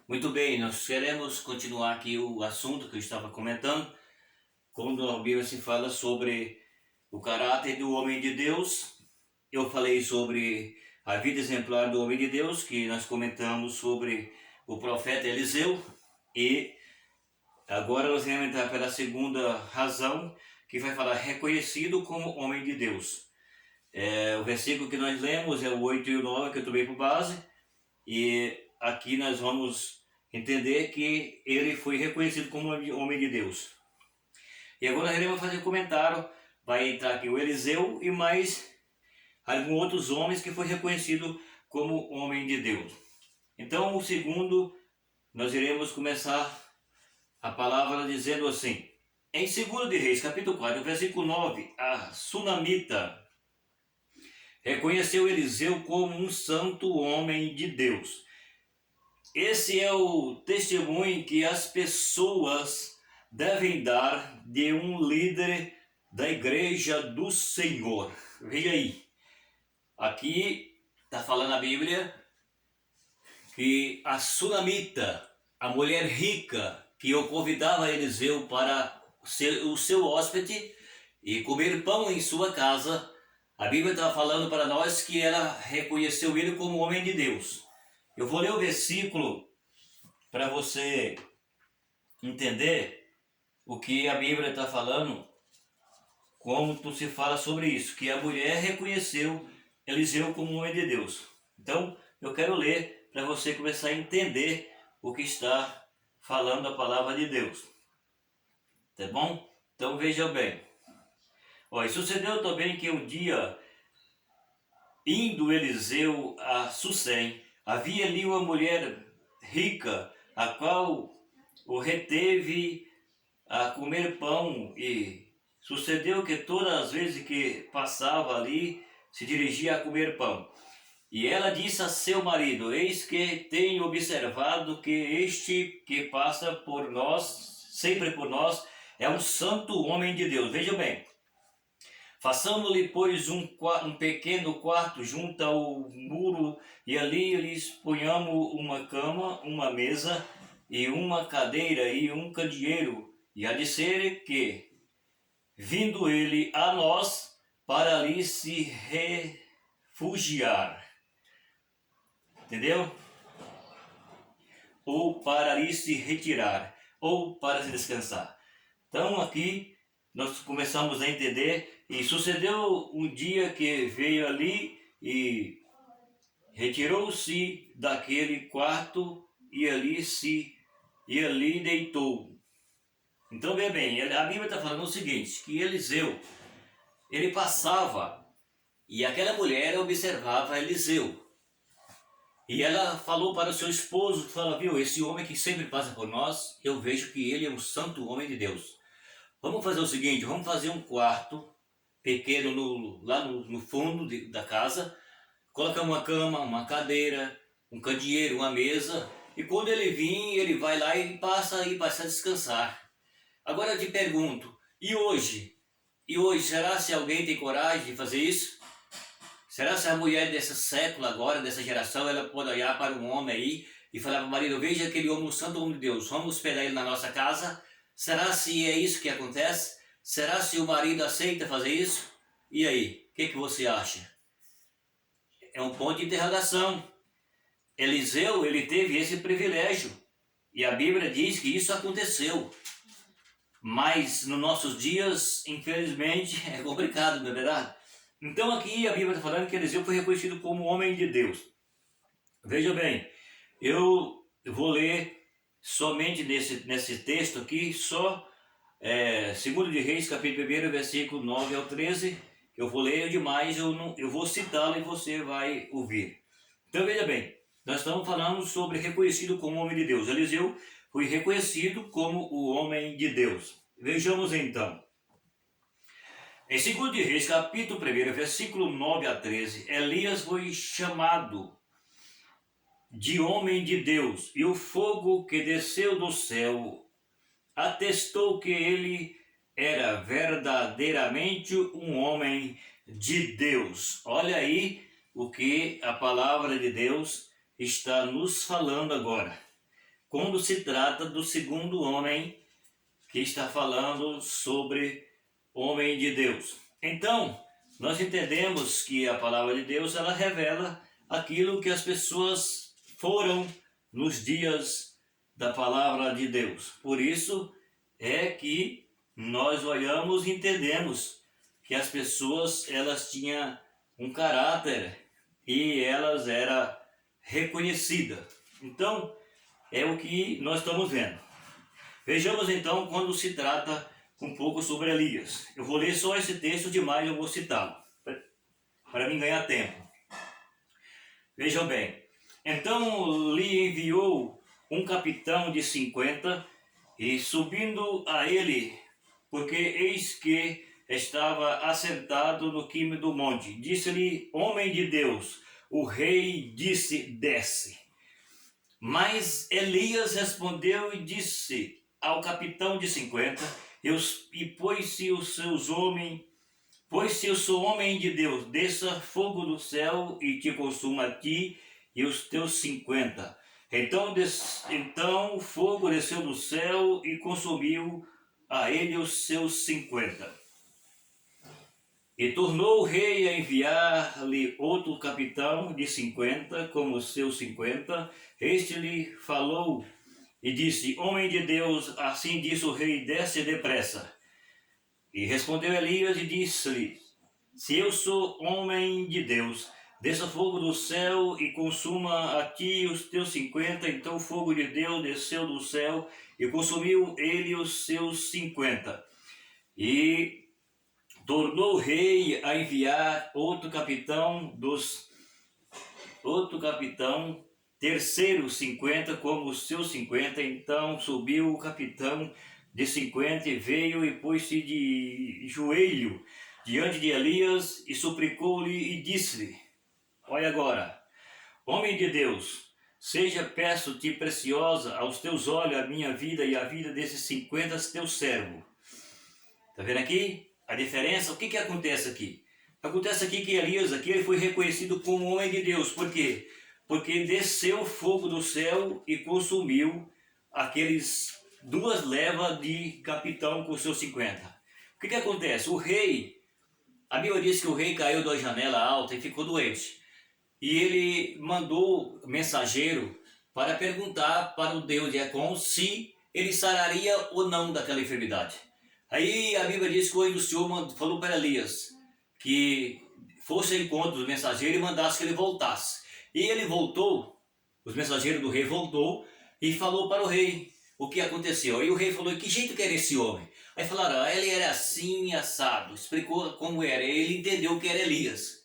Muito bem, nós queremos continuar aqui o assunto que eu estava comentando, quando a Bíblia se fala sobre o caráter do homem de Deus. Eu falei sobre a vida exemplar do homem de Deus, que nós comentamos sobre o profeta Eliseu, e agora nós vamos entrar pela segunda razão, que vai falar reconhecido como homem de Deus. O versículo que nós lemos é o 8 e o 9, que eu tomei por base, e aqui nós vamos entender que ele foi reconhecido como homem de Deus. E agora ele vai fazer um comentário, vai entrar aqui o Eliseu e mais alguns outros homens que foi reconhecido como homem de Deus. Então, o segundo, nós iremos começar a palavra dizendo assim: em 2 de Reis, capítulo 4, versículo 9, a sunamita reconheceu Eliseu como um santo homem de Deus. Esse é o testemunho que as pessoas devem dar de um líder da igreja do Senhor. Veja aí, aqui está falando a Bíblia que a sunamita, a mulher rica, que eu convidava Eliseu para ser o seu hóspede e comer pão em sua casa, a Bíblia está falando para nós que ela reconheceu ele como homem de Deus. Eu vou ler o versículo para você entender o que a Bíblia está falando, como tu se fala sobre isso, que a mulher reconheceu Eliseu como homem de Deus. Então, eu quero ler para você começar a entender o que está falando a palavra de Deus. Tá bom? Então veja bem. E sucedeu também que um dia, indo Eliseu a Sucém, havia ali uma mulher rica, a qual o reteve a comer pão, e sucedeu que todas as vezes que passava ali, se dirigia a comer pão. E ela disse a seu marido: eis que tenho observado que este que passa por nós, sempre por nós, é um santo homem de Deus. Veja bem, façamos-lhe, pois, um pequeno quarto junto ao muro, e ali lhes ponhamos uma cama, uma mesa, e uma cadeira, e um candeeiro. E há de ser que, vindo ele a nós, para ali se refugiar. Entendeu? Ou para ali se retirar, ou para se descansar. Então aqui nós começamos a entender, e sucedeu um dia que veio ali e retirou-se daquele quarto e ali deitou. Então veja bem, a Bíblia está falando o seguinte, que Eliseu, ele passava e aquela mulher observava Eliseu. E ela falou para o seu esposo, viu, esse homem que sempre passa por nós, eu vejo que ele é um santo homem de Deus. Vamos fazer o seguinte, vamos fazer um quarto pequeno lá no fundo da casa, colocar uma cama, uma cadeira, um candeeiro, uma mesa, e quando ele vir, ele vai lá e passa a descansar. Agora eu te pergunto, e hoje? Será se alguém tem coragem de fazer isso? Será se a mulher desse século agora, dessa geração, ela pode olhar para um homem aí e falar para o marido: veja aquele homem, o santo homem de Deus, vamos hospedar ele na nossa casa? Será se é isso que acontece? Será se o marido aceita fazer isso? E aí, o que você acha? É um ponto de interrogação. Eliseu, ele teve esse privilégio, e a Bíblia diz que isso aconteceu. Mas nos nossos dias, infelizmente, é complicado, não é verdade? Então aqui a Bíblia está falando que Eliseu foi reconhecido como homem de Deus. Veja bem, eu vou ler somente nesse texto aqui, só 2 de Reis, capítulo 1, versículo 9 ao 13, que eu vou ler demais, eu vou citá-lo e você vai ouvir. Então veja bem, nós estamos falando sobre reconhecido como homem de Deus. Eliseu foi reconhecido como o homem de Deus. Vejamos então. Em 2 de Reis, capítulo 1, versículo 9 a 13, Elias foi chamado de homem de Deus, e o fogo que desceu do céu atestou que ele era verdadeiramente um homem de Deus. Olha aí o que a palavra de Deus está nos falando agora. quando se trata do segundo homem que está falando sobre homem de Deus. Então, nós entendemos que a palavra de Deus, ela revela aquilo que as pessoas foram nos dias da palavra de Deus. Por isso é que nós olhamos e entendemos que as pessoas, elas tinham um caráter e elas eram reconhecidas. Então, é o que nós estamos vendo. Vejamos então quando se trata um pouco sobre Elias. Eu vou ler só esse texto, demais eu vou citá-lo, para mim ganhar tempo. Vejam bem. Então lhe enviou um capitão de 50 e subindo a ele, porque eis que estava assentado no cume do monte, disse-lhe: homem de Deus. O rei disse: desce. Mas Elias respondeu e disse ao capitão de 50: pois se eu sou homem de Deus, desça fogo do céu e te consuma a ti e os teus 50. Então o fogo desceu do céu e consumiu a ele os seus 50. E tornou o rei a enviar-lhe outro capitão de 50, como os seus 50. Este lhe falou e disse: homem de Deus, assim disse o rei, desce depressa. E respondeu Elias e disse-lhe: se eu sou homem de Deus, desça fogo do céu e consuma a ti os teus 50. Então o fogo de Deus desceu do céu e consumiu ele os seus 50. E tornou o rei a enviar outro capitão, terceiro 50, como os seus 50. Então subiu o capitão de 50 e veio e pôs-se de joelho diante de Elias e suplicou-lhe e disse-lhe: olha agora, homem de Deus, seja, peço-te, preciosa aos teus olhos a minha vida e a vida desses 50 teus servos. Está vendo aqui a diferença? O que acontece aqui? Acontece aqui que Elias aqui, ele foi reconhecido como homem de Deus. Por quê? Porque desceu fogo do céu e consumiu aqueles 2 levas de capitão com seus 50. O que acontece? O rei, a Bíblia diz que o rei caiu da janela alta e ficou doente. E ele mandou mensageiro para perguntar para o Deus de Ecom se ele sararia ou não daquela enfermidade. Aí a Bíblia diz que o anjo do Senhor falou para Elias que fosse ao encontro dos mensageiros e mandasse que ele voltasse. E ele voltou, os mensageiros do rei voltou e falou para o rei o que aconteceu. Aí o rei falou: que jeito que era esse homem? Aí falaram: ele era assim, assado. Explicou como era. Ele entendeu que era Elias.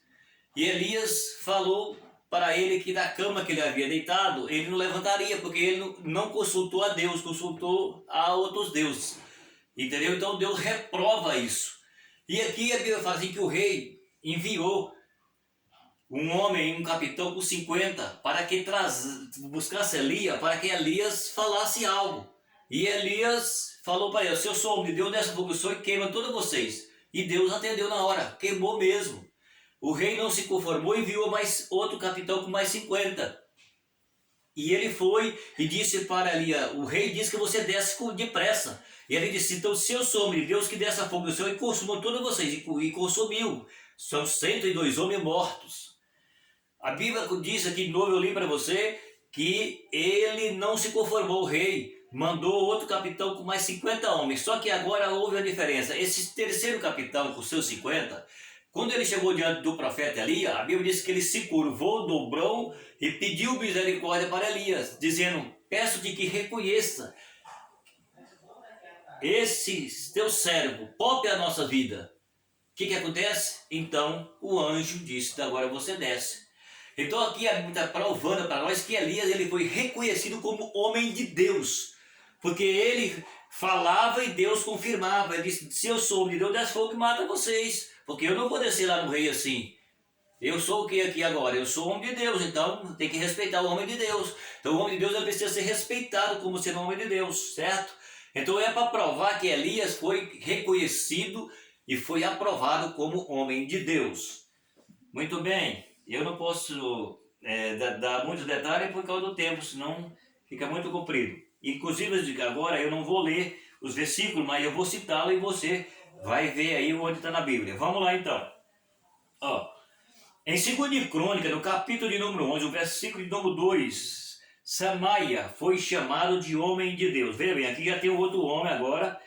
E Elias falou para ele que da cama que ele havia deitado, ele não levantaria, porque ele não consultou a Deus, consultou a outros deuses. Entendeu? Então Deus reprova isso. E aqui a Bíblia fala assim que o rei enviou um homem, um capitão com 50, para que buscasse Elias, para que Elias falasse algo. E Elias falou para ele: se eu sou homem de Deus, desce fogo do céu e queima todos vocês. E Deus atendeu na hora, queimou mesmo. O rei não se conformou e enviou mais outro capitão com mais 50. E ele foi e disse para Elias: o rei disse que você desce depressa. E ele disse: então se eu sou homem de Deus, que desça fogo do céu e consuma todos vocês. E consumiu. São 102 homens mortos. A Bíblia diz aqui de novo, eu li para você, que ele não se conformou, o rei mandou outro capitão com mais 50 homens. Só que agora houve a diferença. Esse terceiro capitão com seus 50, quando ele chegou diante do profeta Elias, a Bíblia diz que ele se curvou, dobrou e pediu misericórdia para Elias, dizendo: peço-te que reconheça esse teu servo, poupe a nossa vida. O que acontece? Então o anjo disse: agora você desce. Então aqui a Bíblia está provando para nós que Elias, ele foi reconhecido como homem de Deus, porque ele falava e Deus confirmava. Ele disse: se eu sou homem de Deus, desce fogo e mata vocês, porque eu não vou descer lá no rei assim. Eu sou o que aqui agora? Eu sou homem de Deus, então tem que respeitar o homem de Deus. Então o homem de Deus, ele precisa ser respeitado como sendo homem de Deus, certo? Então é para provar que Elias foi reconhecido e foi aprovado como homem de Deus. Muito bem, eu não posso dar muitos detalhes por causa do tempo, senão fica muito comprido. Inclusive agora eu não vou ler os versículos, mas eu vou citá-lo e você vai ver aí onde está na Bíblia. Vamos lá então. Ó, em 2 de Crônica, no capítulo de número 11, o versículo de número 2, Samaia foi chamado de homem de Deus. Veja bem, aqui já tem outro homem agora,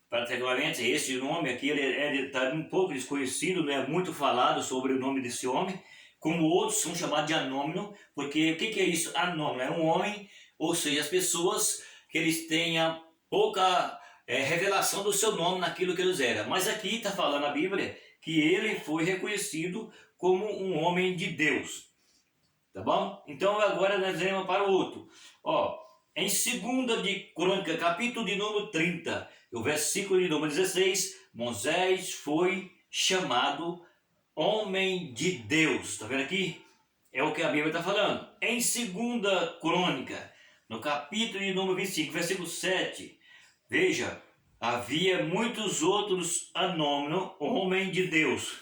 particularmente esse nome aqui, ele está um pouco desconhecido, não é muito falado sobre o nome desse homem, como outros são chamados de anônimo, porque o que é isso? Anônimo é um homem, ou seja, as pessoas que eles tenham pouca revelação do seu nome naquilo que eles eram. Mas aqui está falando a Bíblia que ele foi reconhecido como um homem de Deus. Tá bom? Então agora nós vamos para o outro. Ó, em 2 de Crônica, capítulo de número 30, o versículo de número 16, Moisés foi chamado homem de Deus. Tá vendo aqui? É o que a Bíblia está falando. Em 2 Crônica, no capítulo de número 25, versículo 7, veja, havia muitos outros anônimos, homem de Deus.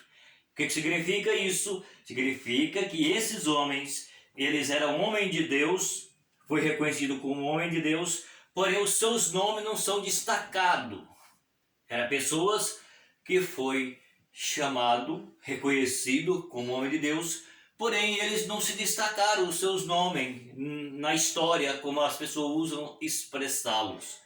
O que significa isso? Significa que esses homens, eles eram homens de Deus, foi reconhecido como homem de Deus, porém os seus nomes não são destacados. Eram pessoas que foi chamado, reconhecido como homem de Deus, porém eles não se destacaram os seus nomes na história, como as pessoas usam expressá-los.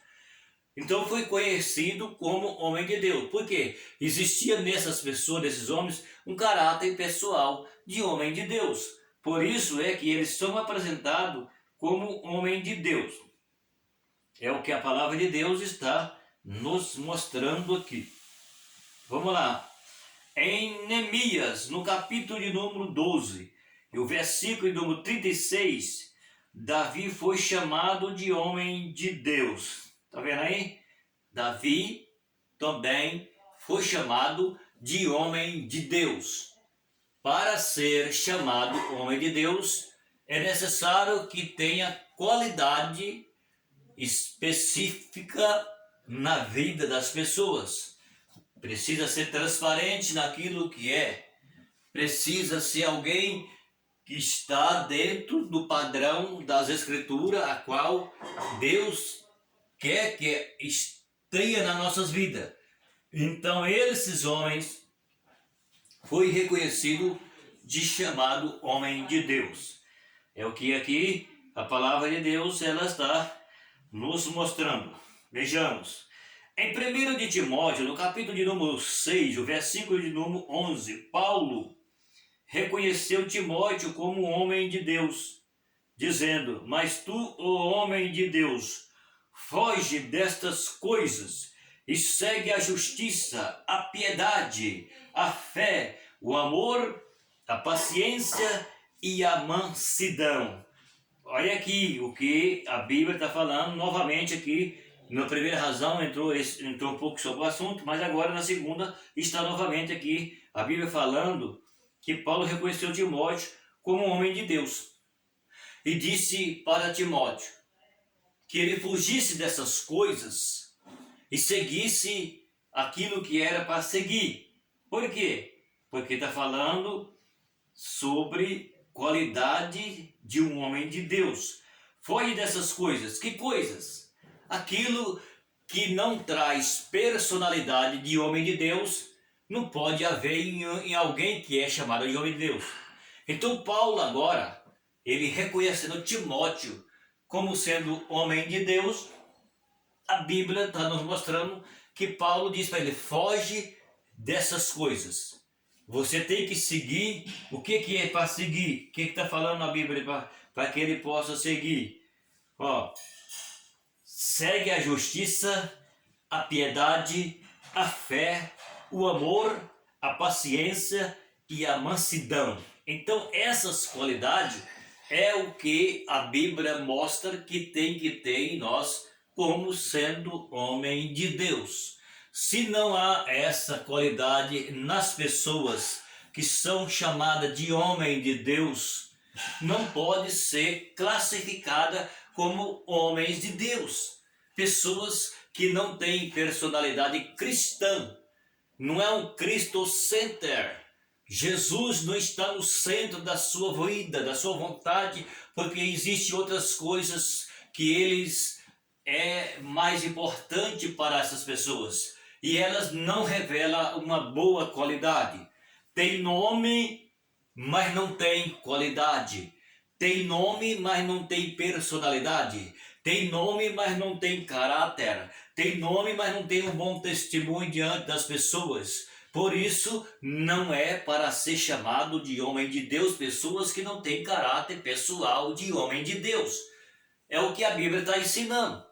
Então foi conhecido como homem de Deus. Por quê? Existia nessas pessoas, nesses homens, um caráter pessoal de homem de Deus. Por isso é que eles são apresentados como homem de Deus. É o que a palavra de Deus está nos mostrando aqui. Vamos lá. Em Neemias, no capítulo de número 12, e o versículo de número 36, Davi foi chamado de homem de Deus. Está vendo aí? Davi também foi chamado de homem de Deus. Para ser chamado homem de Deus, é necessário que tenha qualidade específica na vida das pessoas. Precisa ser transparente naquilo que é. Precisa ser alguém que está dentro do padrão das Escrituras, a qual Deus quer que esteja nas nossas vidas. Então esses homens foi reconhecido de chamado homem de Deus. É o que aqui a palavra de Deus ela está nos mostrando. Vejamos. Em 1 de Timóteo, no capítulo de número 6, o versículo de número 11, Paulo reconheceu Timóteo como homem de Deus, dizendo: mas tu, ó homem de Deus, foge destas coisas e segue a justiça, a piedade, a fé, o amor, a paciência e a mansidão. Olha aqui o que a Bíblia está falando novamente aqui. Na primeira razão entrou um pouco sobre o assunto, mas agora na segunda está novamente aqui a Bíblia falando que Paulo reconheceu Timóteo como um homem de Deus. E disse para Timóteo que ele fugisse dessas coisas e seguisse aquilo que era para seguir. Por quê? Porque está falando sobre qualidade de um homem de Deus. Foge dessas coisas. Que coisas? Aquilo que não traz personalidade de homem de Deus não pode haver em alguém que é chamado de homem de Deus. Então Paulo agora, ele reconhecendo Timóteo como sendo homem de Deus, a Bíblia está nos mostrando que Paulo diz para ele: foge dessas coisas. Você tem que seguir. O que é para seguir? O que está falando na Bíblia para que ele possa seguir? Ó, segue a justiça, a piedade, a fé, o amor, a paciência e a mansidão. Então essas qualidades é o que a Bíblia mostra que tem que ter em nós como sendo homem de Deus. Se não há essa qualidade nas pessoas que são chamadas de homem de Deus, não pode ser classificada como homens de Deus. Pessoas que não têm personalidade cristã. Não é um Christo-center. Jesus não está no centro da sua vida, da sua vontade, porque existem outras coisas que eles é mais importante para essas pessoas e elas não revelam uma boa qualidade. Tem nome, mas não tem qualidade. Tem nome, mas não tem personalidade. Tem nome, mas não tem caráter. Tem nome, mas não tem um bom testemunho diante das pessoas. Por isso, não é para ser chamado de homem de Deus pessoas que não têm caráter pessoal de homem de Deus. É o que a Bíblia está ensinando.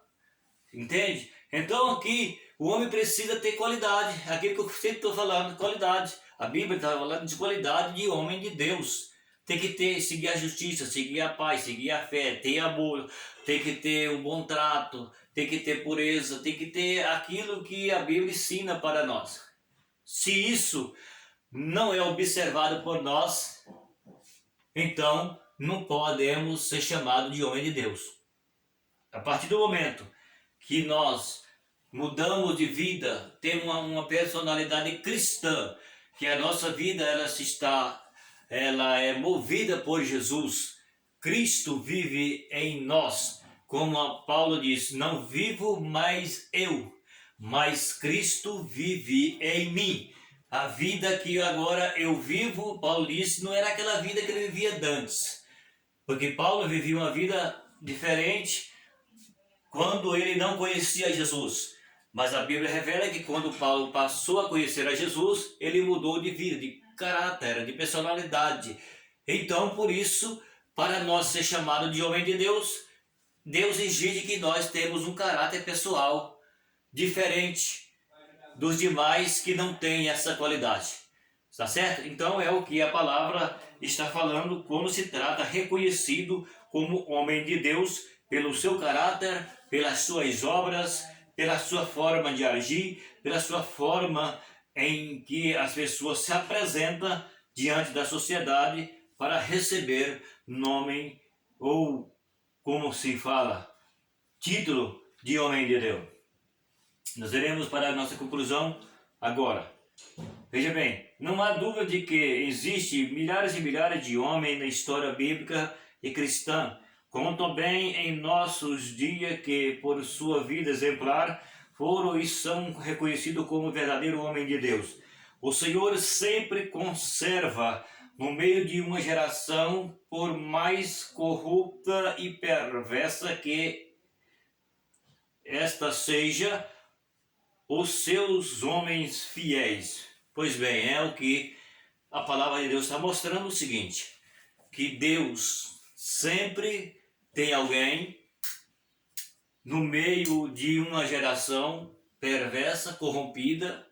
Entende? Então aqui o homem precisa ter qualidade. Aquilo que eu sempre estou falando, qualidade. A Bíblia está falando de qualidade de homem de Deus. Tem que ter, seguir a justiça, seguir a paz, seguir a fé, ter amor, tem que ter um bom trato, tem que ter pureza, tem que ter aquilo que a Bíblia ensina para nós. Se isso não é observado por nós, então não podemos ser chamados de homem de Deus. A partir do momento que nós mudamos de vida, temos uma personalidade cristã, que a nossa vida ela é movida por Jesus. Cristo vive em nós, como Paulo diz, não vivo mais eu, mas Cristo vive em mim. A vida que agora eu vivo, Paulo disse, não era aquela vida que ele vivia antes, porque Paulo vivia uma vida diferente quando ele não conhecia Jesus. Mas a Bíblia revela que quando Paulo passou a conhecer a Jesus, ele mudou de vida, de caráter, de personalidade. Então, por isso, para nós ser chamado de homem de Deus, Deus exige que nós temos um caráter pessoal diferente dos demais que não têm essa qualidade. Está certo? Então é o que a palavra está falando quando se trata reconhecido como homem de Deus pelo seu caráter, pelas suas obras, pela sua forma de agir, pela sua forma em que as pessoas se apresentam diante da sociedade para receber nome ou, como se fala, título de homem de Deus. Nós iremos para a nossa conclusão agora. Veja bem, não há dúvida de que existem milhares e milhares de homens na história bíblica e cristã, como também em nossos dias que, por sua vida exemplar, foram e são reconhecidos como verdadeiro homem de Deus. O Senhor sempre conserva, no meio de uma geração, por mais corrupta e perversa que esta seja, os seus homens fiéis. Pois bem, é o que a palavra de Deus está mostrando o seguinte, que Deus sempre tem alguém no meio de uma geração perversa, corrompida.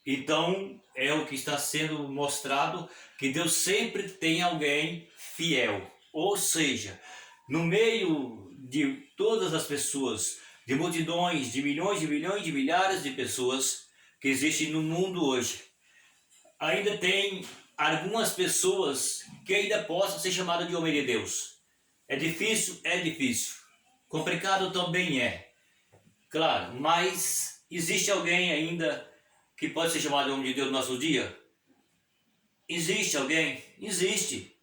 Então é o que está sendo mostrado, que Deus sempre tem alguém fiel. Ou seja, no meio de todas as pessoas, de multidões, de milhões, de bilhões, de milhares de pessoas que existem no mundo hoje, ainda tem algumas pessoas que ainda possam ser chamadas de homem de Deus. É difícil? É difícil. Complicado também é. Claro, mas existe alguém ainda que pode ser chamado de homem de Deus no nosso dia? Existe alguém? Existe.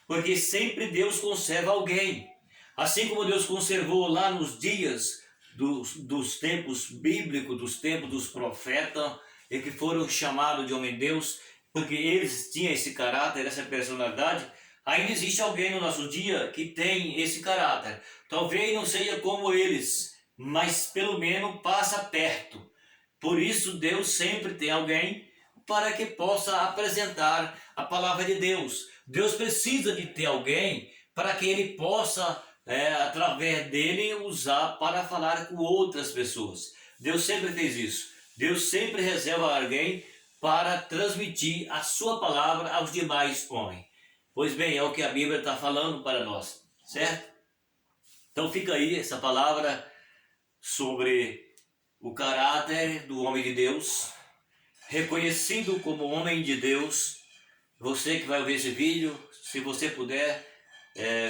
Porque sempre Deus conserva alguém. Assim como Deus conservou lá nos dias dos tempos bíblicos, dos tempos dos profetas, e que foram chamados de homem de Deus, porque eles tinham esse caráter, essa personalidade, ainda existe alguém no nosso dia que tem esse caráter. Talvez não seja como eles, mas pelo menos passa perto. Por isso Deus sempre tem alguém para que possa apresentar a palavra de Deus. Deus precisa de ter alguém para que ele possa, através dele, usar para falar com outras pessoas. Deus sempre fez isso. Deus sempre reserva alguém para transmitir a sua palavra aos demais homens. Pois bem, é o que a Bíblia está falando para nós, certo? Então fica aí essa palavra sobre o caráter do homem de Deus, reconhecido como homem de Deus. Você que vai ver esse vídeo, se você puder,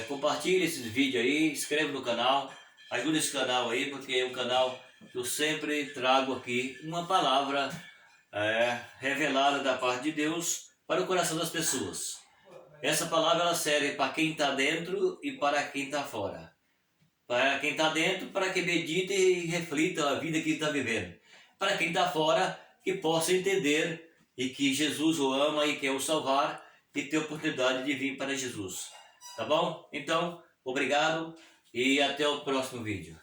compartilhe esse vídeo aí, inscreva no canal, ajude esse canal aí, porque é um canal que eu sempre trago aqui uma palavra revelada da parte de Deus para o coração das pessoas. Essa palavra ela serve para quem está dentro e para quem está fora. Para quem está dentro, para que medite e reflita a vida que está vivendo. Para quem está fora, que possa entender e que Jesus o ama e quer o salvar e ter a oportunidade de vir para Jesus. Tá bom? Então, obrigado e até o próximo vídeo.